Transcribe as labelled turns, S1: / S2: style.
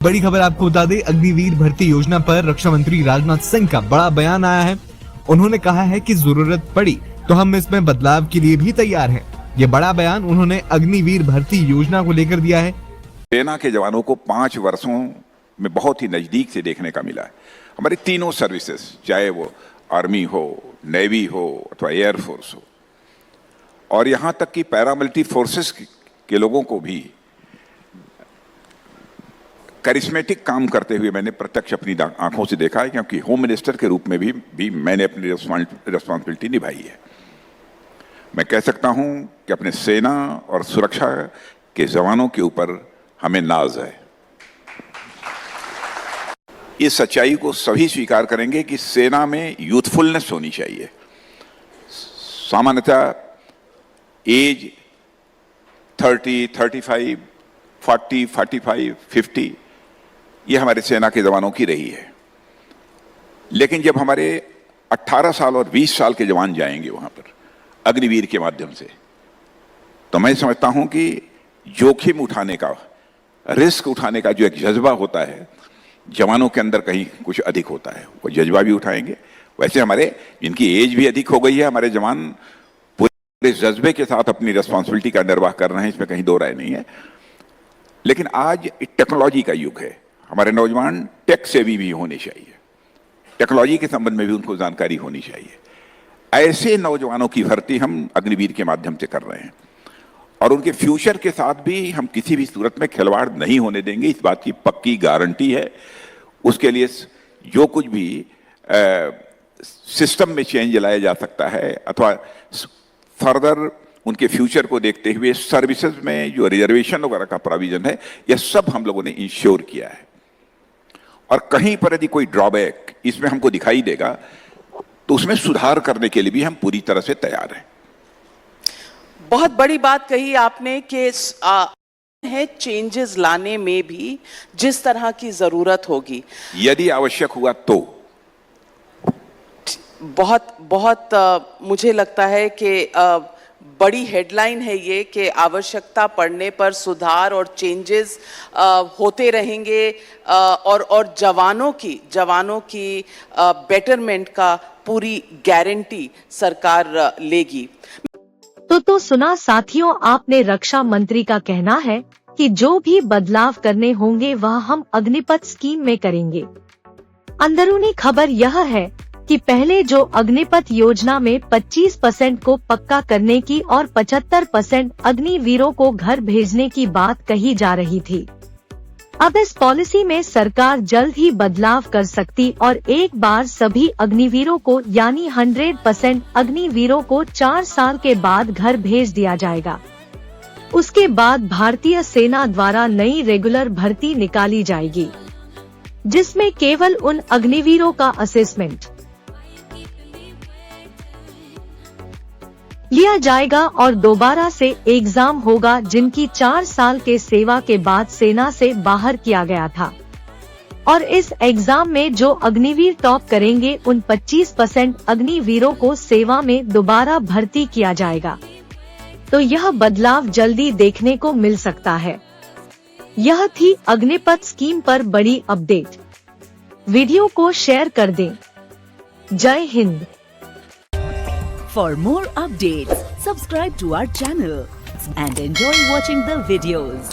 S1: बड़ी खबर आपको बता दें, अग्निवीर भर्ती योजना पर रक्षा मंत्री राजनाथ सिंह का बड़ा बयान आया है। उन्होंने कहा है कि जरूरत पड़ी तो हम इसमें बदलाव के लिए भी तैयार हैं। ये बड़ा बयान उन्होंने अग्निवीर भर्ती योजना को लेकर दिया है।
S2: सेना के जवानों को 5 वर्षों में बहुत ही नजदीक से देखने का मिला है। हमारी तीनों सर्विसेज, चाहे वो आर्मी हो, नेवी हो अथवा एयरफोर्स हो, और यहाँ तक कि पैरामिलिट्री फोर्सेस के लोगों को भी करिश्मेटिक काम करते हुए मैंने प्रत्यक्ष अपनी आंखों से देखा है, क्योंकि होम मिनिस्टर के रूप में भी मैंने अपनी रिस्पॉन्सिबिलिटी निभाई है। मैं कह सकता हूं कि अपने सेना और सुरक्षा के जवानों के ऊपर हमें नाज है। इस सच्चाई को सभी स्वीकार करेंगे कि सेना में यूथफुलनेस होनी चाहिए। सामान्यतः एज 30, 35, 40, 45, 50 ये हमारे सेना के जवानों की रही है। लेकिन जब हमारे 18 साल और 20 साल के जवान जाएंगे वहां पर अग्निवीर के माध्यम से, तो मैं समझता हूं कि जोखिम उठाने का, रिस्क उठाने का जो एक जज्बा होता है जवानों के अंदर कहीं कुछ अधिक होता है, वो जज्बा भी उठाएंगे। वैसे हमारे जिनकी एज भी अधिक हो गई है, हमारे जवान पूरे जज्बे के साथ अपनी रिस्पॉन्सिबिलिटी का निर्वाह कर रहे हैं, इसमें कहीं दो राय नहीं है। लेकिन आज टेक्नोलॉजी का युग है, हमारे नौजवान टेक सेवी भी होने चाहिए, टेक्नोलॉजी के संबंध में भी उनको जानकारी होनी चाहिए। ऐसे नौजवानों की भर्ती हम अग्निवीर के माध्यम से कर रहे हैं और उनके फ्यूचर के साथ भी हम किसी भी सूरत में खिलवाड़ नहीं होने देंगे, इस बात की पक्की गारंटी है। उसके लिए जो कुछ भी सिस्टम में चेंज लाया जा सकता है अथवा फर्दर उनके फ्यूचर को देखते हुए सर्विसेज में जो रिजर्वेशन वगैरह का प्रोविजन है, यह सब हम लोगों ने इंश्योर किया है। और कहीं पर यदि कोई ड्रॉबैक इसमें हमको दिखाई देगा तो उसमें सुधार करने के लिए भी हम पूरी तरह से तैयार हैं।
S3: बहुत बड़ी बात कही आपने कि है चेंजेस लाने में भी जिस तरह की जरूरत होगी,
S2: यदि आवश्यक हुआ तो।
S3: बहुत मुझे लगता है कि बड़ी हेडलाइन है ये कि आवश्यकता पड़ने पर सुधार और चेंजेस होते रहेंगे और जवानों की बेटरमेंट का पूरी गारंटी सरकार लेगी।
S4: तो सुना साथियों, आपने रक्षा मंत्री का कहना है कि जो भी बदलाव करने होंगे वह हम अग्निपथ स्कीम में करेंगे। अंदरूनी खबर यह है कि पहले जो अग्निपथ योजना में 25% को पक्का करने की और 75% अग्निवीरों को घर भेजने की बात कही जा रही थी, अब इस पॉलिसी में सरकार जल्द ही बदलाव कर सकती और एक बार सभी अग्निवीरों को यानी 100% अग्निवीरों को 4 साल के बाद घर भेज दिया जाएगा। उसके बाद भारतीय सेना द्वारा नई रेगुलर भर्ती निकाली जाएगी, जिसमें केवल उन अग्निवीरों का असेसमेंट लिया जाएगा और दोबारा से एग्जाम होगा जिनकी 4 साल के सेवा के बाद सेना से बाहर किया गया था। और इस एग्जाम में जो अग्निवीर टॉप करेंगे उन 25% अग्निवीरों को सेवा में दोबारा भर्ती किया जाएगा। तो यह बदलाव जल्दी देखने को मिल सकता है। यह थी अग्निपथ स्कीम पर बड़ी अपडेट। वीडियो को शेयर कर दें। जय Hind.
S5: For more updates, subscribe to our channel and enjoy watching the videos.